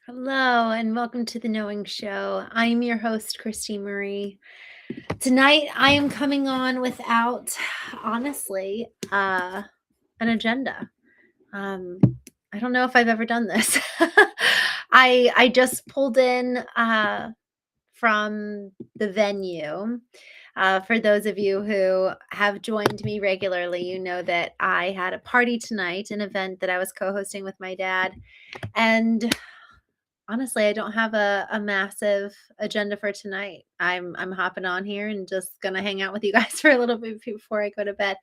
Hello and welcome to the Knowing Show. I'm your host, Christene Marie. Tonight I am coming on without, honestly, an agenda. Um, I don't know if I've ever done this. I just pulled in from the venue. For those of you who have joined me regularly, you know that I had a party tonight, an event that I was co-hosting with my dad, and honestly, I don't have a massive agenda for tonight. I'm hopping on here and just gonna hang out with you guys for a little bit before I go to bed.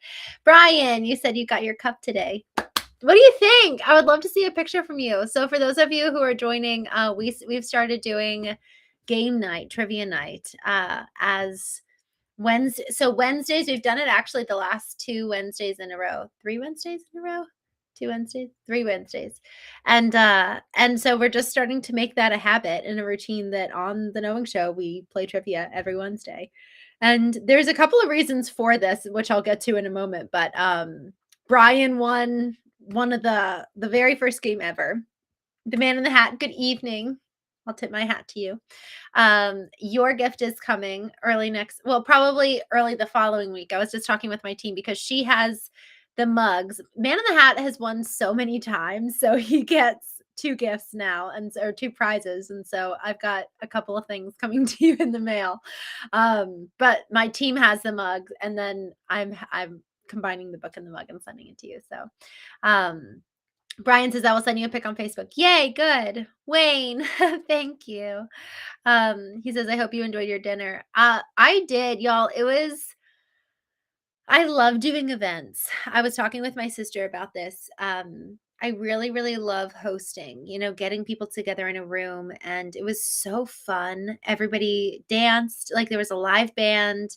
Brian, you said you got your cup today. What do you think? I would love to see a picture from you. So for those of you who are joining, we've started doing game night, trivia night, as Wednesday. So Wednesdays, we've done it actually the last 2 Wednesdays in a row, 3 Wednesdays in a row, 2 Wednesdays, 3 Wednesdays. And so we're just starting to make that a habit and a routine that on the Knowing Show, we play trivia every Wednesday. And there's a couple of reasons for this, which I'll get to in a moment. But Brian won one of the very first game ever. The Man in the Hat, good evening. I'll tip my hat to you. Your gift is coming probably early the following week. I was just talking with my team because she has the mugs. Man in the Hat has won so many times, so he gets 2 gifts now or 2 prizes. And so I've got a couple of things coming to you in the mail. But my team has the mugs, and then I'm combining the book and the mug and sending it to you. So Brian says, I will send you a pic on Facebook. Yay, good. Wayne, thank you. He says, I hope you enjoyed your dinner. I did, y'all. I love doing events. I was talking with my sister about this. I really, really love hosting, getting people together in a room. And it was so fun. Everybody danced, like there was a live band,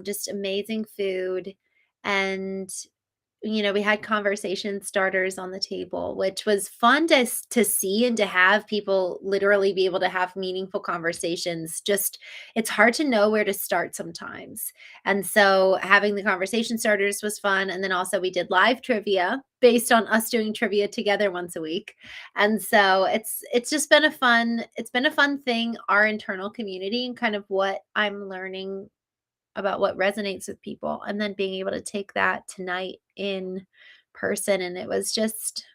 just amazing food. And we had conversation starters on the table, which was fun to see and to have people literally be able to have meaningful conversations. Just, it's hard to know where to start sometimes. And so having the conversation starters was fun. And then also we did live trivia based on us doing trivia together once a week. And so it's just been it's been a fun thing, our internal community, and kind of what I'm learning about what resonates with people, and then being able to take that tonight in person. And it was just,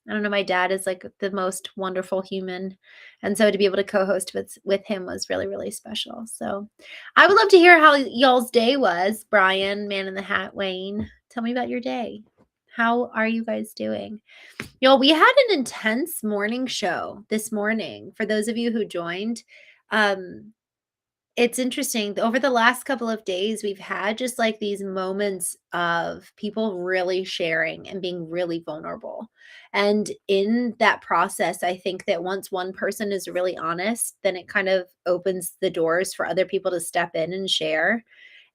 I don't know, my dad is like the most wonderful human, and so to be able to co-host with him was really, really special. So I would love to hear how y'all's day was. Brian, Man in the Hat, Wayne, tell me about your day. How are you guys doing? Y'all, we had an intense morning show this morning. For those of you who joined, it's interesting. Over the last couple of days, we've had just like these moments of people really sharing and being really vulnerable. And in that process, I think that once one person is really honest, then it kind of opens the doors for other people to step in and share.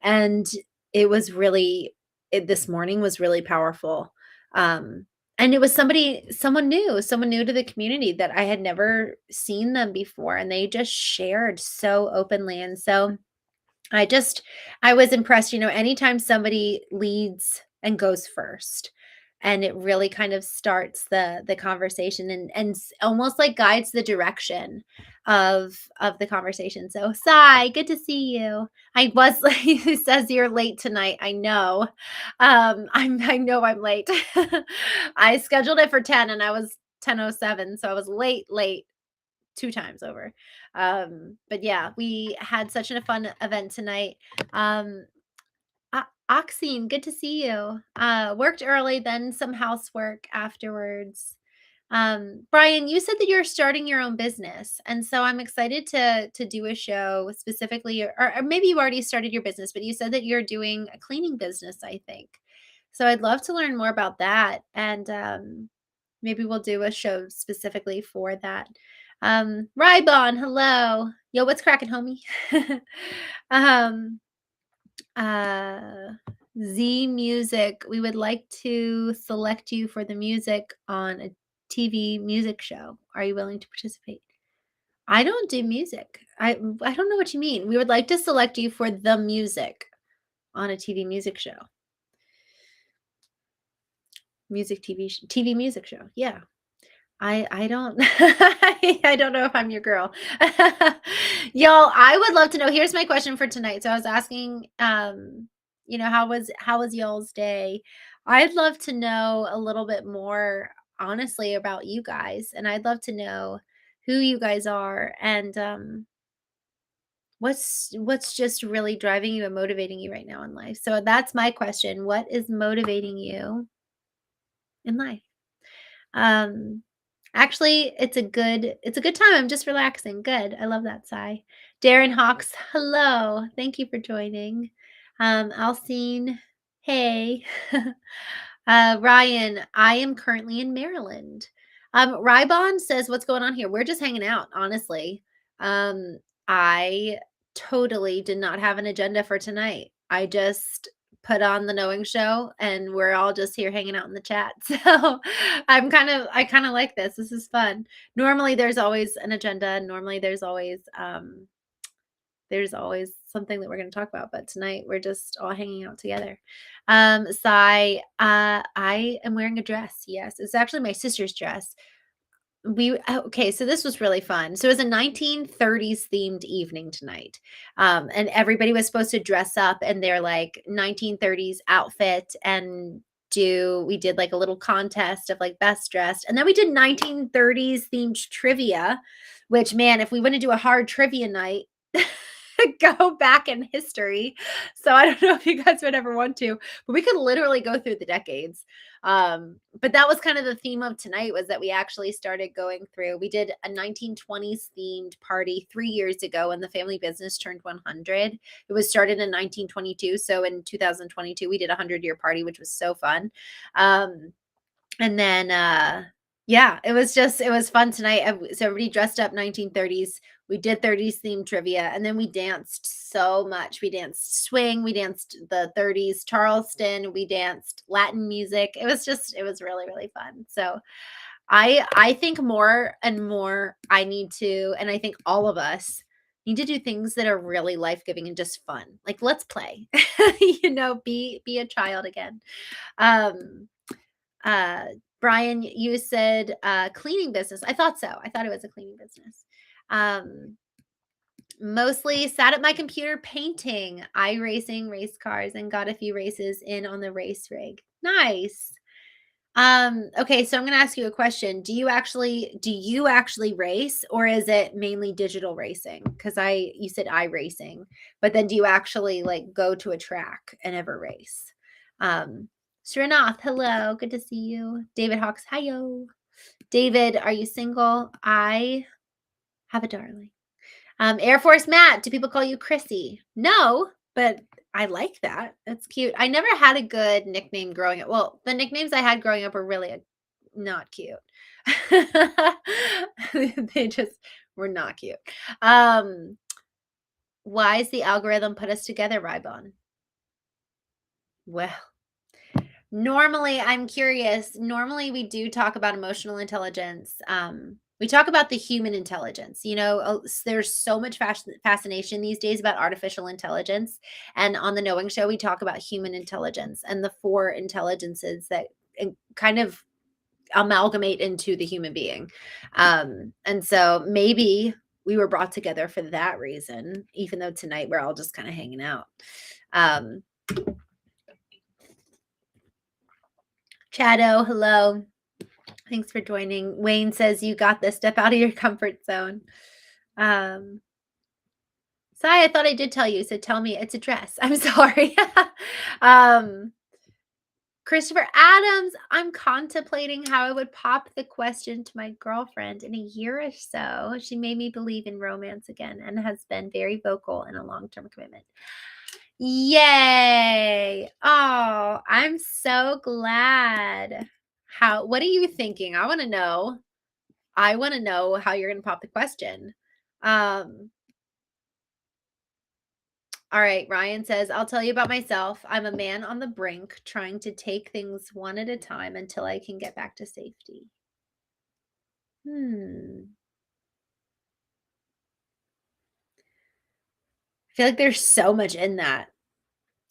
And it was really, this morning was really powerful. Um, and it was someone new to the community that I had never seen them before. And they just shared so openly. And so I was impressed, anytime somebody leads and goes first, and it really kind of starts the conversation and almost like guides the direction of the conversation. So, Sai, good to see you. I was like, he says you're late tonight. I know. I know I'm late. I scheduled it for 10 and I was 10:07, so I was late 2 times over. But yeah, we had such a fun event tonight. Um, Oxine, good to see you. Worked early, then some housework afterwards. Brian, you said that you're starting your own business, and so I'm excited to do a show specifically, or maybe you already started your business, but you said that you're doing a cleaning business, I think. So I'd love to learn more about that, and maybe we'll do a show specifically for that. Rybon, hello. Yo, what's cracking, homie? um, uh, Z Music, we would like to select you for the music on a TV music show. Are you willing to participate? I don't do music. I don't know what you mean. We would like to select you for the music on a TV music show. TV music show. Yeah. I don't I don't know if I'm your girl. Y'all, I would love to know. Here's my question for tonight. So I was asking, how was y'all's day? I'd love to know a little bit more honestly about you guys, and I'd love to know who you guys are and what's just really driving you and motivating you right now in life. So that's my question. What is motivating you in life? Um, Actually, it's a good time. I'm just relaxing. Good. I love that sigh. Darren Hawks, hello. Thank you for joining. Alcine, hey. Ryan, I am currently in Maryland. Rybon says, what's going on here? We're just hanging out, honestly. I totally did not have an agenda for tonight. I just put on the knowing show and we're all just here hanging out in the chat. So I kind of like this. This is fun. Normally there's always an agenda. Normally there's always something that we're going to talk about, but tonight we're just all hanging out together. Sai, I am wearing a dress. Yes, it's actually my sister's dress. Okay, so this was really fun. So it was a 1930s themed evening tonight. And everybody was supposed to dress up in their like 1930s outfit and we did like a little contest of like best dressed. And then we did 1930s themed trivia, which man, if we want to do a hard trivia night, go back in history. So I don't know if you guys would ever want to, but we could literally go through the decades. But that was kind of the theme of tonight, was that we actually started going through. We did a 1920s themed party 3 years ago when the family business turned 100. It was started in 1922. So in 2022, we did a 100-year party, which was so fun. And then, yeah, it was fun tonight. So everybody dressed up 1930s. We did 30s themed trivia, and then we danced so much. We danced swing, we danced the 30s Charleston, we danced Latin music. It was really, really fun. So I think more and more I need to, and I think all of us need to do things that are really life-giving and just fun. Like, let's play. Be a child again. Um uh, Brian, you said cleaning business. I thought so. I thought it was a cleaning business. Um, Mostly sat at my computer painting, racing, race cars, and got a few races in on the race rig. Nice. Okay, so I'm gonna ask you a question. Do you actually race, or is it mainly digital racing? Because you said racing, but then do you actually like go to a track and ever race? Um, Srinath, hello, good to see you. David Hawks, hiyo. David, are you single? I have a darling. Air Force Matt, do people call you Chrissy? No, but I like that. That's cute. I never had a good nickname growing up. Well, the nicknames I had growing up were really not cute. They just were not cute. Why is the algorithm put us together, Rybon? Well, normally, I'm curious. Normally, we do talk about emotional intelligence. We talk about the human intelligence. There's so much fascination these days about artificial intelligence. And on the Knowing Show, we talk about human intelligence and the four intelligences that kind of amalgamate into the human being. And so maybe we were brought together for that reason, even though tonight we're all just kind of hanging out. Um, Chado, hello. Thanks for joining. Wayne says you got this. Step out of your comfort zone. Sai, I thought I did tell you, so tell me. It's a dress. I'm sorry. Christopher Adams, I'm contemplating how I would pop the question to my girlfriend in a year or so. She made me believe in romance again and has been very vocal in a long-term commitment. Yay! Oh, I'm so glad. What are you thinking? I want to know. I want to know how you're going to pop the question. All right, Ryan says, I'll tell you about myself. I'm a man on the brink, trying to take things one at a time until I can get back to safety. I feel like there's so much in that.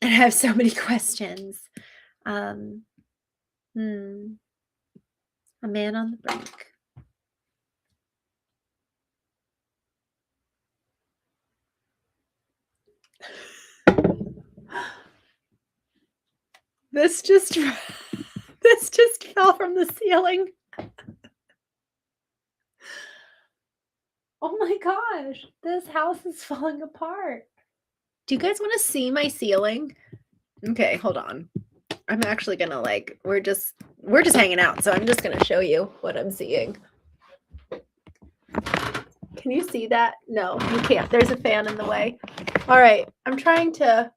And I have so many questions. A man on the brink. This just this just fell from the ceiling. Oh my gosh, this house is falling apart. Do you guys wanna see my ceiling? Okay, hold on. I'm actually gonna, like, we're just hanging out, so I'm just gonna show you what I'm seeing. Can you see that? No, you can't. There's a fan in the way. Alright, I'm trying to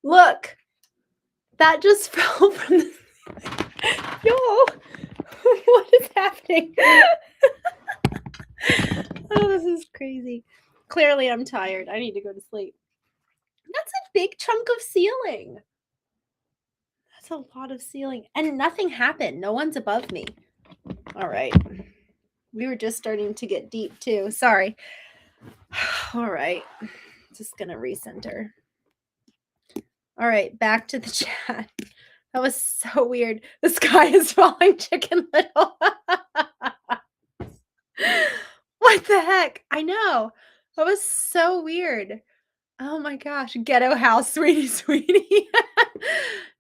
look! That just fell from the Yo! What is happening? Oh, this is crazy. Clearly, I'm tired. I need to go to sleep. That's a big chunk of ceiling. That's a lot of ceiling, and nothing happened. No one's above me. All right. We were just starting to get deep too. Sorry. All right. Just gonna recenter. All right, back to the chat. That was so weird. The sky is falling, Chicken Little. What the heck? I know. That was so weird. Oh my gosh. Ghetto house, sweetie, sweetie.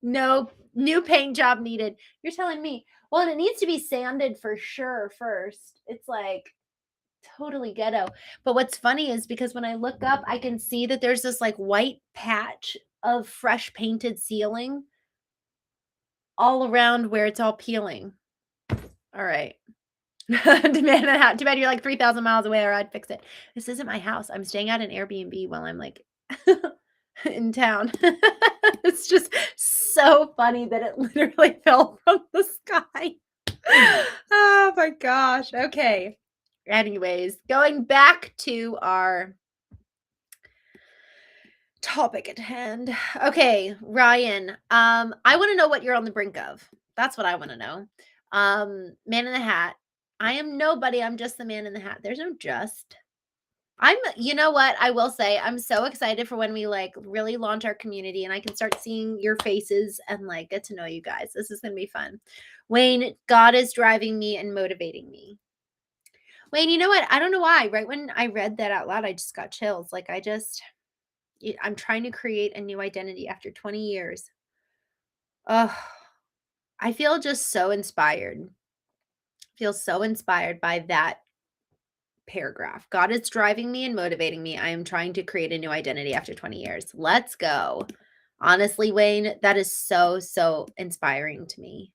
No, new paint job needed. You're telling me. Well, and it needs to be sanded for sure first. It's like totally ghetto. But what's funny is because when I look up, I can see that there's this like white patch of fresh painted ceiling all around where it's all peeling. All right. Too bad you're like 3,000 miles away or I'd fix it. This isn't my house. I'm staying at an Airbnb while I'm like in town. It's just so funny that it literally fell from the sky. Oh my gosh. Okay. Anyways, going back to our topic at hand. Okay, Ryan, I want to know what you're on the brink of. That's what I want to know. Man in the hat. I am nobody. I'm just the man in the hat. There's no just. You know what? I will say, I'm so excited for when we like really launch our community and I can start seeing your faces and like get to know you guys. This is going to be fun. Wayne, God is driving me and motivating me. Wayne, you know what? I don't know why. Right when I read that out loud, I just got chills. Like I'm trying to create a new identity after 20 years. Oh, I feel just so inspired. Feel so inspired by that paragraph. God is driving me and motivating me. I am trying to create a new identity after 20 years. Let's go. Honestly, Wayne, that is so, so inspiring to me.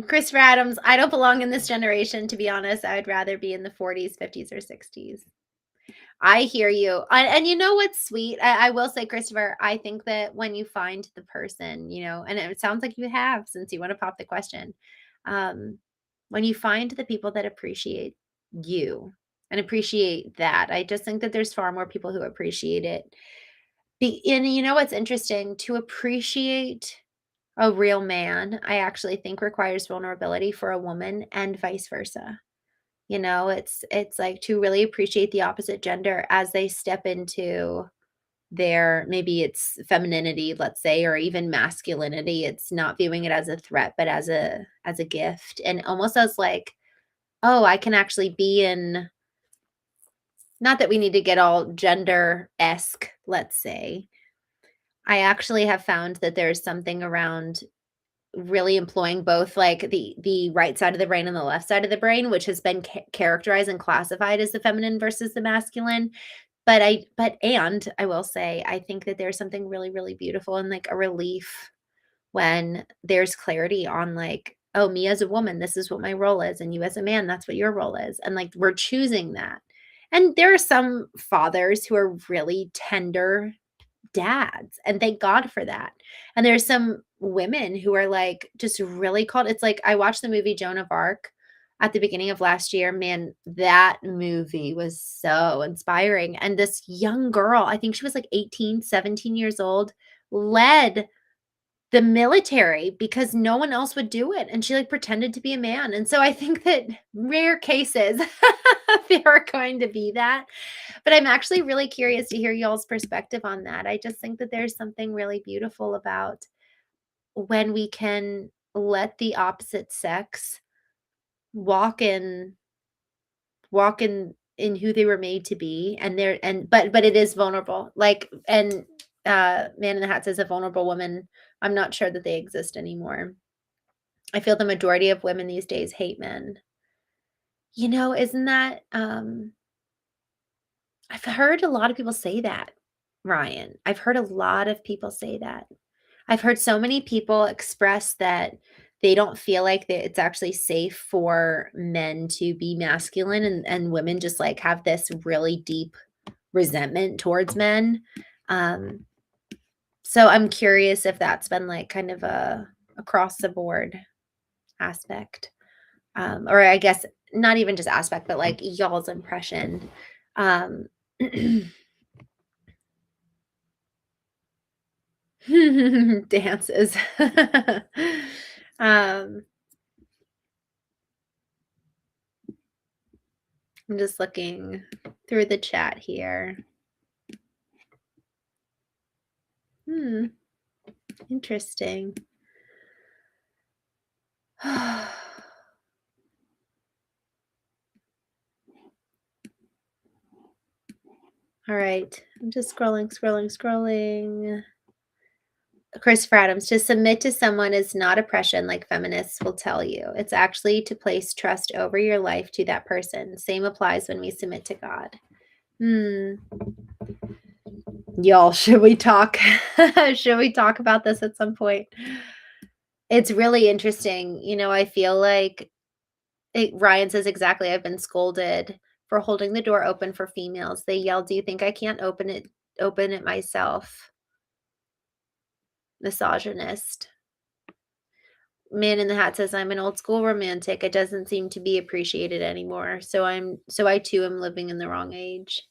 Christopher Adams, I don't belong in this generation, to be honest. I would rather be in the 40s, 50s, or 60s. I hear you. And you know what's sweet? I will say, Christopher, I think that when you find the person, and it sounds like you have since you want to pop the question, um, when you find the people that appreciate you and appreciate that, I just think that there's far more people who appreciate it. And you know what's interesting? To appreciate a real man, I actually think requires vulnerability for a woman and vice versa. It's like to really appreciate the opposite gender as they step into their maybe it's femininity, let's say, or even masculinity. It's not viewing it as a threat, but as a gift. And almost as like, oh, I can actually be in not that we need to get all gender-esque, let's say. I actually have found that there's something around really employing both like the right side of the brain and the left side of the brain, which has been characterized and classified as the feminine versus the masculine. And I will say, I think that there's something really, really beautiful and like a relief when there's clarity on like, oh, me as a woman, this is what my role is, and you as a man, that's what your role is, and like we're choosing that. And there are some fathers who are really tender dads, and thank God for that. And there's some women who are like just really called. It's like I watched the movie Joan of Arc at the beginning of last year. Man, that movie was so inspiring. And this young girl, I think she was like 18, 17 years old, led the military because no one else would do it, and she like pretended to be a man. And so I think that rare cases there are going to be that, but I'm actually really curious to hear y'all's perspective on that. I just think that there's something really beautiful about when we can let the opposite sex walk in who they were made to be, and they're and but it is vulnerable, like, and Man in the Hat says a vulnerable woman, I'm not sure that they exist anymore. I feel the majority of women these days hate men. Isn't that, I've heard a lot of people say that, Ryan. I've heard a lot of people say that. I've heard so many people express that they don't feel like that it's actually safe for men to be masculine, and women just, like, have this really deep resentment towards men. Um, so I'm curious if that's been, like, kind of a across the board aspect, or I guess not even just aspect, but, like, y'all's impression. Um, dances. Um, I'm just looking through the chat here. Hmm, interesting. All right. I'm just scrolling. Christopher Adams, to submit to someone is not oppression, like feminists will tell you. It's actually to place trust over your life to that person. Same applies when we submit to God. Hmm. Y'all, should we talk? Should we talk about this at some point? It's really interesting. I feel like Ryan says exactly. I've been scolded for holding the door open for females. They yell, "Do you think I can't open it myself?" Misogynist. Man in the Hat says, "I'm an old school romantic. It doesn't seem to be appreciated anymore. So I too am living in the wrong age."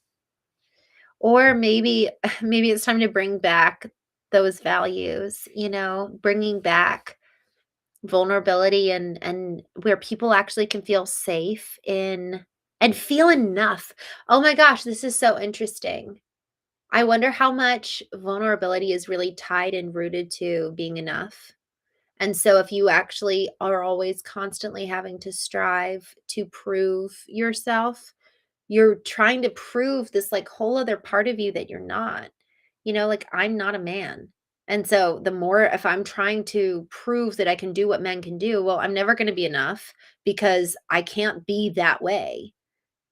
Or maybe maybe it's time to bring back those values, bringing back vulnerability, and where people actually can feel safe in and feel enough. Oh my gosh, this is so interesting. I wonder how much vulnerability is really tied and rooted to being enough. And so if you actually are always constantly having to strive to prove yourself, you're trying to prove this, like, whole other part of you that you're not. Like, I'm not a man. And so the more if I'm trying to prove that I can do what men can do, well, I'm never going to be enough because I can't be that way.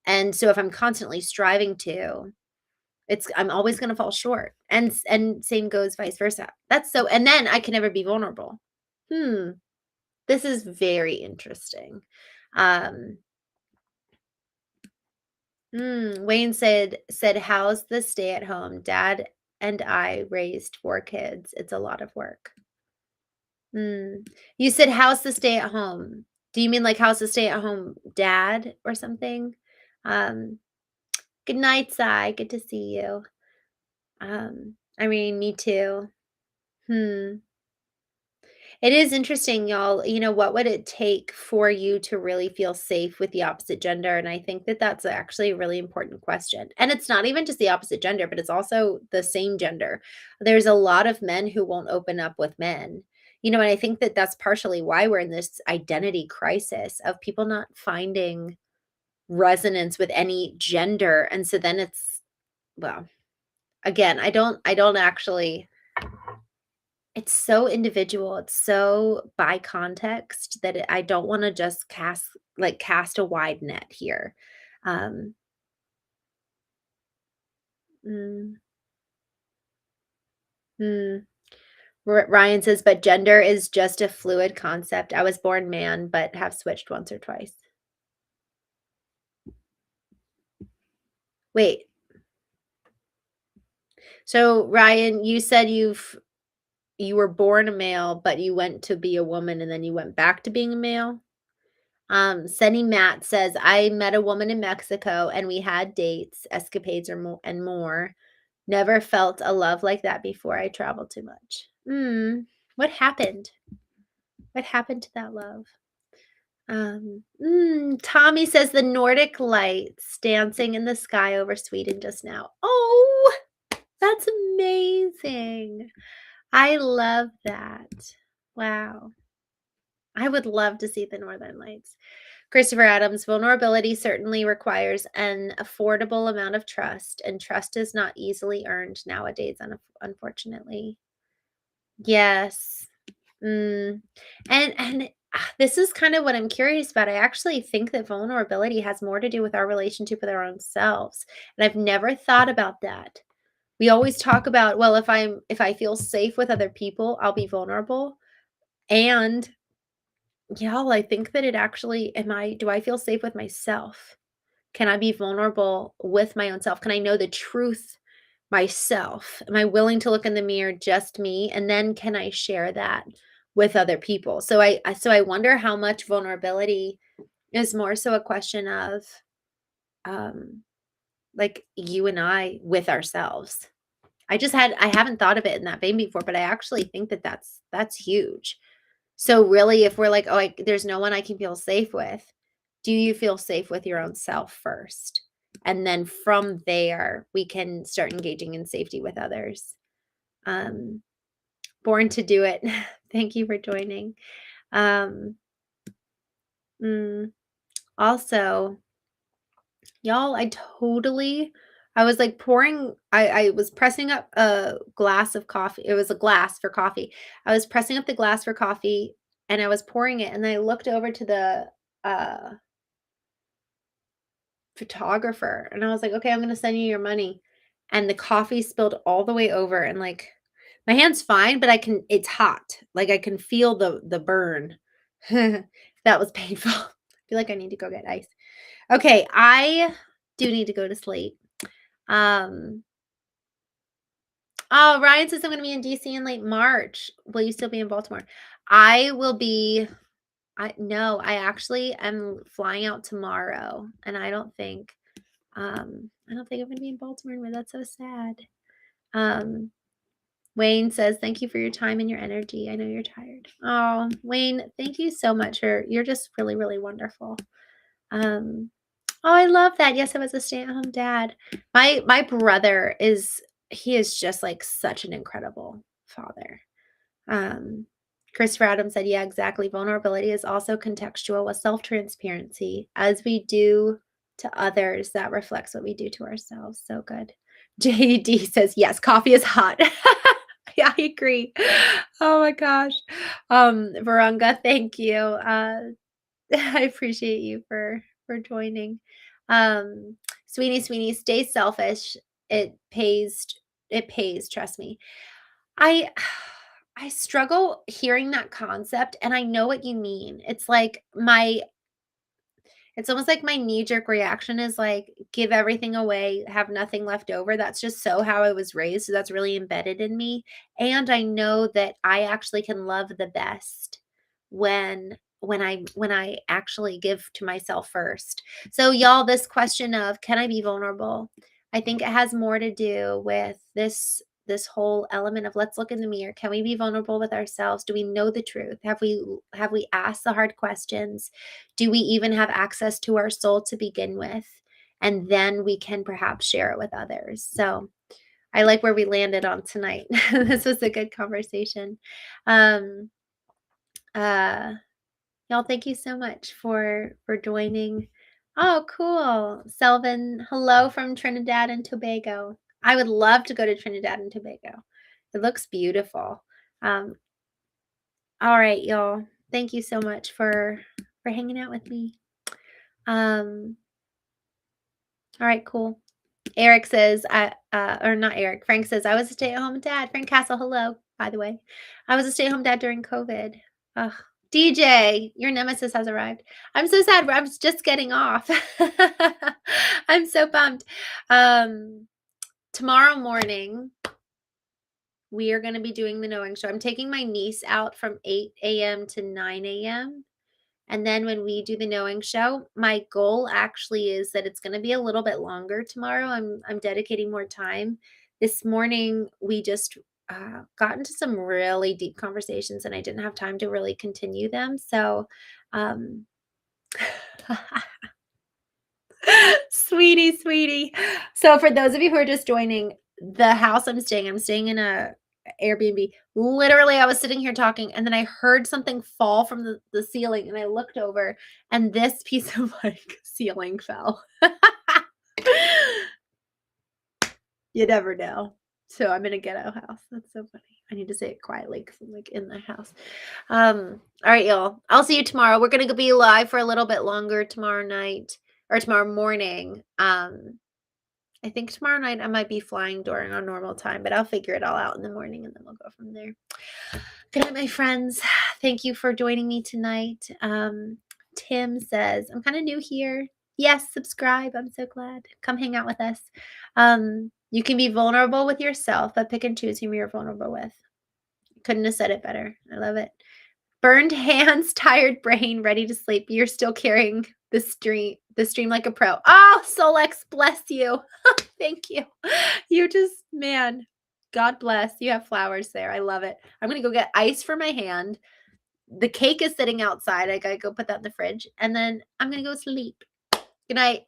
And so if I'm constantly striving to, I'm always going to fall short. And same goes vice versa. That's so and then I can never be vulnerable. Hmm. This is very interesting. Um, Wayne said, "How's the stay at home? Dad and I raised 4 kids. It's a lot of work." You said, "How's the stay at home?" Do you mean like how's the stay at home dad or something? Um, Good night, Sai. Good to see you. I mean, me too. Hmm. It is interesting, y'all. What would it take for you to really feel safe with the opposite gender? And I think that that's actually a really important question. And it's not even just the opposite gender, but it's also the same gender. There's a lot of men who won't open up with men. And I think that that's partially why we're in this identity crisis of people not finding resonance with any gender. And so then well, again, I don't actually it's so individual, it's so by context that I don't wanna just cast a wide net here. Um, mm, mm. Ryan says, "But gender is just a fluid concept. I was born man, but have switched once or twice." Wait, so Ryan, you said you were born a male, but you went to be a woman, and then you went back to being a male? Sunny Matt says, "I met a woman in Mexico and we had dates, escapades and more. Never felt a love like that before. I traveled too much." What happened? What happened to that love? Tommy says the Nordic lights dancing in the sky over Sweden just now. Oh, that's amazing. I love that. Wow. I would love to see the Northern Lights. Christopher Adams, vulnerability certainly requires an affordable amount of trust, and trust is not easily earned nowadays, unfortunately. Yes. Mm. This is kind of what I'm curious about. I actually think that vulnerability has more to do with our relationship with our own selves. And I've never thought about that. We always talk about, well, if I feel safe with other people, I'll be vulnerable. And yeah, I think that it actually do I feel safe with myself? Can I be vulnerable with my own self? Can I know the truth myself? Am I willing to look in the mirror, just me? And then can I share that with other people? So I wonder how much vulnerability is more so a question of um like you and I with ourselves. I haven't thought of it in that vein before, but I actually think that that's huge. So really, if we're like, "Oh, there's no one I can feel safe with," do you feel safe with your own self first? And then from there, we can start engaging in safety with others. Um, Born to do it. Thank you for joining. Um, mm, Also, y'all, I was like I was pressing up a glass of coffee. It was a glass for coffee. I was pressing up the glass for coffee and I was pouring it and I looked over to the uh photographer and I was like, "Okay, I'm going to send you your money." And the coffee spilled all the way over and like my hand's fine, but it's hot. Like I can feel the burn. That was painful. I feel like I need to go get ice. Okay, I do need to go to sleep. Um, oh, Ryan says I'm gonna be in DC in late March. Will you still be in Baltimore? I will be I no, I actually am flying out tomorrow and I don't think I'm gonna be in Baltimore anymore. That's so sad. Um, Wayne says, thank you for your time and your energy. I know you're tired. Oh, Wayne, thank you so much. You're just really, really wonderful. Um, oh, I love that. Yes, I was a stay-at-home dad. My brother he is just like such an incredible father. Um, Christopher Adams said, yeah, exactly. Vulnerability is also contextual with self-transparency. As we do to others, that reflects what we do to ourselves. So good. JD says, yes, coffee is hot. Yeah, I agree. Oh my gosh. Varunga, thank you. I appreciate you for joining. Um, Sweeney, stay selfish. It pays. It pays. Trust me. I I struggle hearing that concept, and I know what you mean. It's almost like my knee-jerk reaction is like, give everything away, have nothing left over. That's just so how I was raised, so that's really embedded in me, and I know that I actually can love the best when I actually give to myself first. So y'all, this question of can I be vulnerable? I think it has more to do with this whole element of let's look in the mirror. Can we be vulnerable with ourselves? Do we know the truth? Have we asked the hard questions? Do we even have access to our soul to begin with? And then we can perhaps share it with others. So I like where we landed on tonight. This was a good conversation. Um, uh, Y'all, thank you so much for joining. Oh, cool. Selvin, hello from Trinidad and Tobago. I would love to go to Trinidad and Tobago. It looks beautiful. Um, all right, y'all. Thank you so much for hanging out with me. All right, cool. Eric says, or not Eric, Frank says, I was a stay-at-home dad. Frank Castle, hello, by the way. I was a stay-at-home dad during COVID. Ugh. DJ, your nemesis has arrived. I'm so sad. I was just getting off. I'm so bummed. Tomorrow morning, we are going to be doing the knowing show. I'm taking my niece out from 8 a.m. to 9 a.m. And then when we do the knowing show, my goal actually is that it's going to be a little bit longer tomorrow. I'm dedicating more time. This morning we just got into some really deep conversations and I didn't have time to really continue them. So um sweetie. So for those of you who are just joining, the house I'm staying in Airbnb. Literally, I was sitting here talking, and then I heard something fall from the ceiling, and I looked over, and this piece of, like, ceiling fell. You never know. So I'm in a ghetto house. That's so funny. I need to say it quietly because I'm, like, in the house. All right, y'all. I'll see you tomorrow. We're gonna be live for a little bit longer tomorrow night or tomorrow morning. I think tomorrow night I might be flying during our normal time, but I'll figure it all out in the morning and then we'll go from there. Good night, my friends. Thank you for joining me tonight. Tim says, I'm kind of new here. Yes, subscribe. I'm so glad. Come hang out with us. You can be vulnerable with yourself, but pick and choose whom you're vulnerable with. Couldn't have said it better. I love it. Burned hands, tired brain, ready to sleep. You're still carrying the stream like a pro. Oh, Solex, bless you. Thank you. You just, man, God bless. You have flowers there. I love it. I'm going to go get ice for my hand. The cake is sitting outside. I got to go put that in the fridge. And then I'm going to go sleep. Good night.